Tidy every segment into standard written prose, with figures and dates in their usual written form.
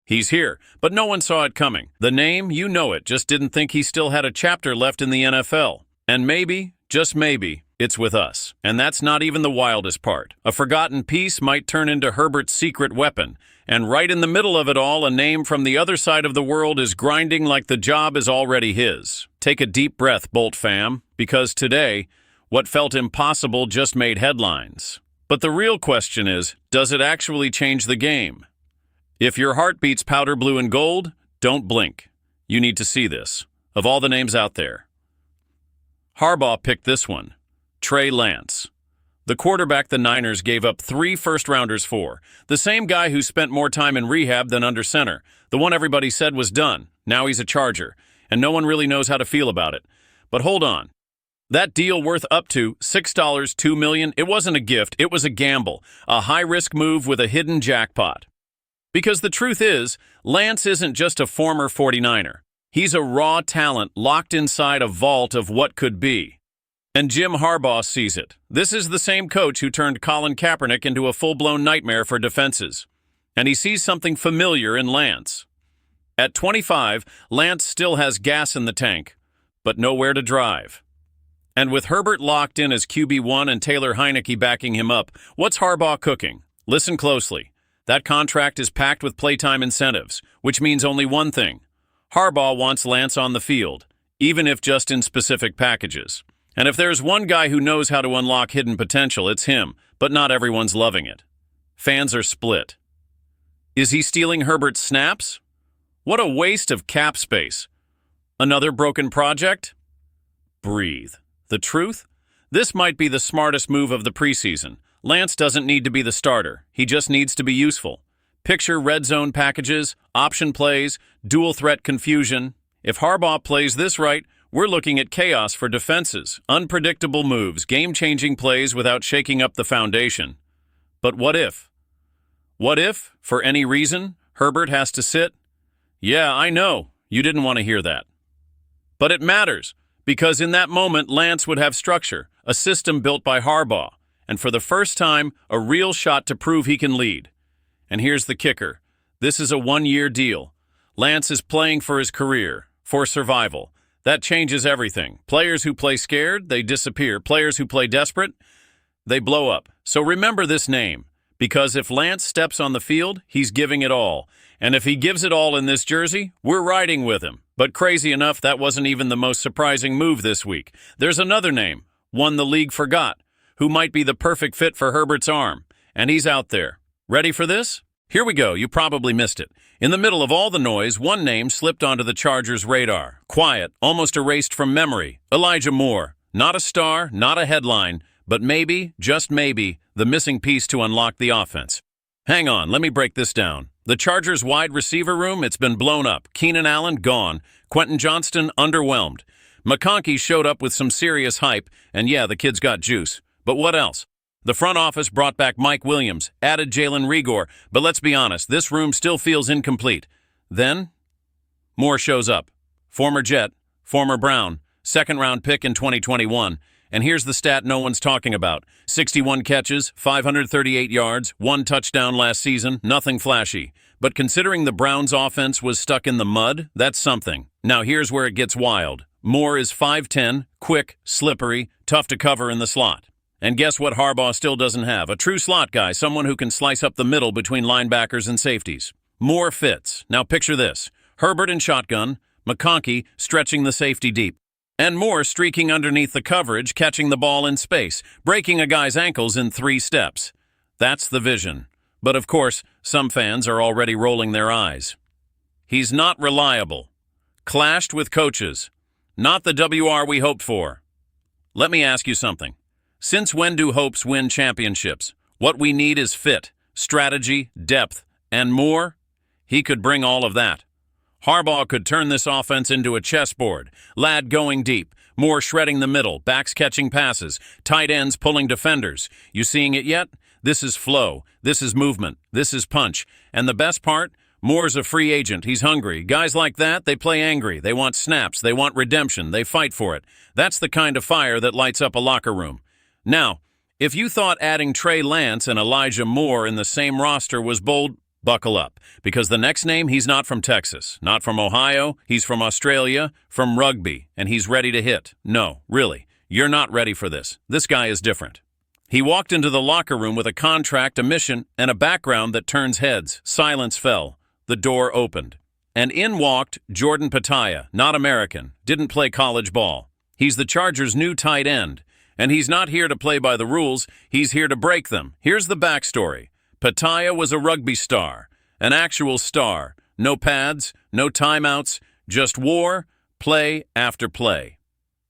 He's here, but no one saw it coming. The name, you know it, just didn't think he still had a chapter left in the NFL. And maybe, just maybe, it's with us. And that's not even the wildest part. A forgotten piece might turn into Herbert's secret weapon. And right in the middle of it all, a name from the other side of the world is grinding like the job is already his. Take a deep breath, Bolt fam, because today, what felt impossible just made headlines. But the real question is, does it actually change the game? If your heart beats powder blue and gold, don't blink. You need to see this. Of all the names out there, Harbaugh picked this one, Trey Lance. The quarterback the Niners gave up 3 first-rounders for. The same guy who spent more time in rehab than under center. The one everybody said was done. Now he's a Charger, and no one really knows how to feel about it. But hold on. That deal worth up to $6, $2 million, it wasn't a gift, it was a gamble. A high-risk move with a hidden jackpot. Because the truth is, Lance isn't just a former 49er. He's a raw talent locked inside a vault of what could be. And Jim Harbaugh sees it. This is the same coach who turned Colin Kaepernick into a full-blown nightmare for defenses. And he sees something familiar in Lance. At 25, Lance still has gas in the tank, but nowhere to drive. And with Herbert locked in as QB1 and Taylor Heineke backing him up, what's Harbaugh cooking? Listen closely. That contract is packed with playtime incentives, which means only one thing. Harbaugh wants Lance on the field, even if just in specific packages. And if there's one guy who knows how to unlock hidden potential, it's him, but not everyone's loving it. Fans are split. Is he stealing Herbert's snaps? What a waste of cap space. Another broken project? Breathe. The truth? This might be the smartest move of the preseason. Lance doesn't need to be the starter. He just needs to be useful. Picture red zone packages, option plays, dual threat confusion. If Harbaugh plays this right, we're looking at chaos for defenses, unpredictable moves, game-changing plays without shaking up the foundation. But what if? What if, for any reason, Herbert has to sit? Yeah, I know. You didn't want to hear that. But it matters, because in that moment, Lance would have structure, a system built by Harbaugh, and for the first time, a real shot to prove he can lead. And here's the kicker. This is a one-year deal. Lance is playing for his career, for survival. That changes everything. Players who play scared, they disappear. Players who play desperate, they blow up. So remember this name, because if Lance steps on the field, he's giving it all. And if he gives it all in this jersey, we're riding with him. But crazy enough, that wasn't even the most surprising move this week. There's another name, one the league forgot, who might be the perfect fit for Herbert's arm. And he's out there. Ready for this? Here we go. You probably missed it. In the middle of all the noise, one name slipped onto the Chargers' radar. Quiet, almost erased from memory. Elijah Moore. Not a star, not a headline, but maybe, just maybe, the missing piece to unlock the offense. Hang on, let me break this down. The Chargers' wide receiver room, it's been blown up. Keenan Allen, gone. Quentin Johnston, underwhelmed. McConkey showed up with some serious hype, and yeah, the kid's got juice. But what else? The front office brought back Mike Williams, added Jalen Rigor, but let's be honest, this room still feels incomplete. Then, Moore shows up. Former Jet, former Brown, second-round pick in 2021. And here's the stat no one's talking about. 61 catches, 538 yards, 1 touchdown last season, nothing flashy. But considering the Browns' offense was stuck in the mud, that's something. Now here's where it gets wild. Moore is 5'10", quick, slippery, tough to cover in the slot. And guess what Harbaugh still doesn't have? A true slot guy, someone who can slice up the middle between linebackers and safeties. Moore fits. Now picture this. Herbert in shotgun, McConkey stretching the safety deep, and Moore streaking underneath the coverage, catching the ball in space, breaking a guy's ankles in 3 steps. That's the vision. But of course, some fans are already rolling their eyes. He's not reliable. Clashed with coaches. Not the WR we hoped for. Let me ask you something. Since when do hopes win championships? What we need is fit, strategy, depth, and more. He could bring all of that. Harbaugh could turn this offense into a chessboard. Ladd going deep, Moore shredding the middle, backs catching passes, tight ends pulling defenders. You seeing it yet? This is flow. This is movement. This is punch. And the best part? Moore's a free agent. He's hungry. Guys like that, they play angry. They want snaps. They want redemption. They fight for it. That's the kind of fire that lights up a locker room. Now, if you thought adding Trey Lance and Elijah Moore in the same roster was bold, Buckle up, because the next name, he's not from Texas, not from Ohio, he's from Australia, from rugby, and he's ready to hit. No, really, you're not ready for this. This guy is different. He walked into the locker room with a contract, a mission, and a background that turns heads. Silence fell. The door opened. And in walked Jordan Pataya, not American, didn't play college ball. He's the Chargers' new tight end. And he's not here to play by the rules, he's here to break them. Here's the backstory. Pataya was a rugby star, an actual star. No pads, no timeouts, just war, play after play.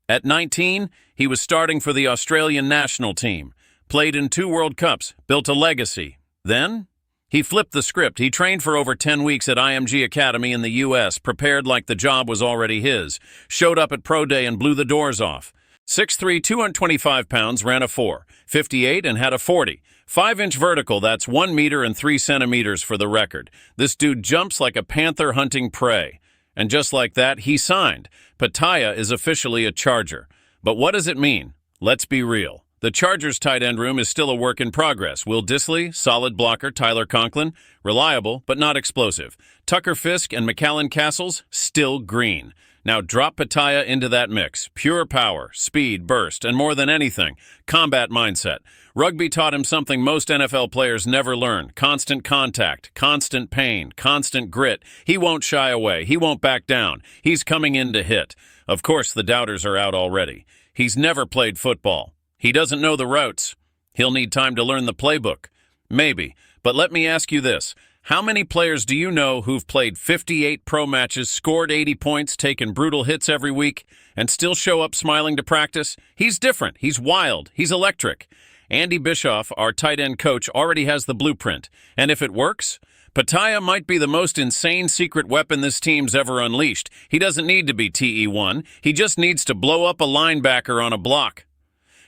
At 19, he was starting for the Australian national team, played in 2 World Cups, built a legacy. Then, he flipped the script. He trained for over 10 weeks at IMG Academy in the U.S., prepared like the job was already his, showed up at Pro Day and blew the doors off. 6'3", 225 pounds, ran a 4.58 and had a 40. 5-inch vertical, that's 1 meter and 3 centimeters for the record. This dude jumps like a panther hunting prey. And just like that, he signed. Pataya is officially a Charger. But what does it mean? Let's be real. The Chargers' tight end room is still a work in progress. Will Dissly, solid blocker. Tyler Conklin, reliable but not explosive. Tucker Fisk and McAllen Castles, still green. Now drop Pataya into that mix. Pure power, speed, burst, and more than anything, combat mindset. Rugby taught him something most NFL players never learn. Constant contact, constant pain, constant grit. He won't shy away. He won't back down. He's coming in to hit. Of course, the doubters are out already. He's never played football. He doesn't know the routes. He'll need time to learn the playbook. Maybe. But let me ask you this. How many players do you know who've played 58 pro matches, scored 80 points, taken brutal hits every week, and still show up smiling to practice? He's different. He's wild. He's electric. Andy Bischoff, our tight end coach, already has the blueprint. And if it works, Pataya might be the most insane secret weapon this team's ever unleashed. He doesn't need to be TE1. He just needs to blow up a linebacker on a block.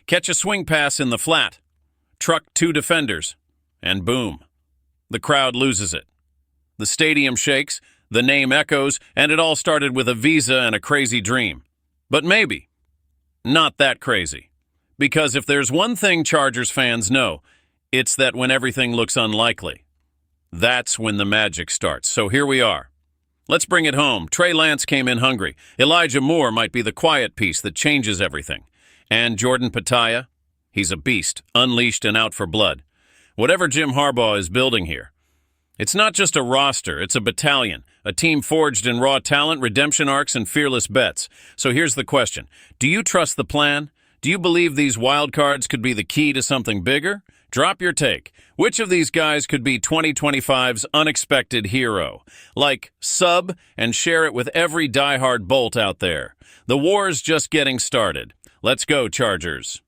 Catch a swing pass in the flat. Truck 2 defenders. And boom. The crowd loses it. The stadium shakes, the name echoes, and it all started with a visa and a crazy dream. But maybe not that crazy. Because if there's one thing Chargers fans know, it's that when everything looks unlikely, that's when the magic starts. So here we are. Let's bring it home. Trey Lance came in hungry. Elijah Moore might be the quiet piece that changes everything. And Jordan Pataya, he's a beast, unleashed and out for blood. Whatever Jim Harbaugh is building here, it's not just a roster, it's a battalion, a team forged in raw talent, redemption arcs, and fearless bets. So here's the question. Do you trust the plan? Do you believe these wild cards could be the key to something bigger? Drop your take. Which of these guys could be 2025's unexpected hero? Like, sub and share it with every diehard Bolt out there. The war's just getting started. Let's go, Chargers.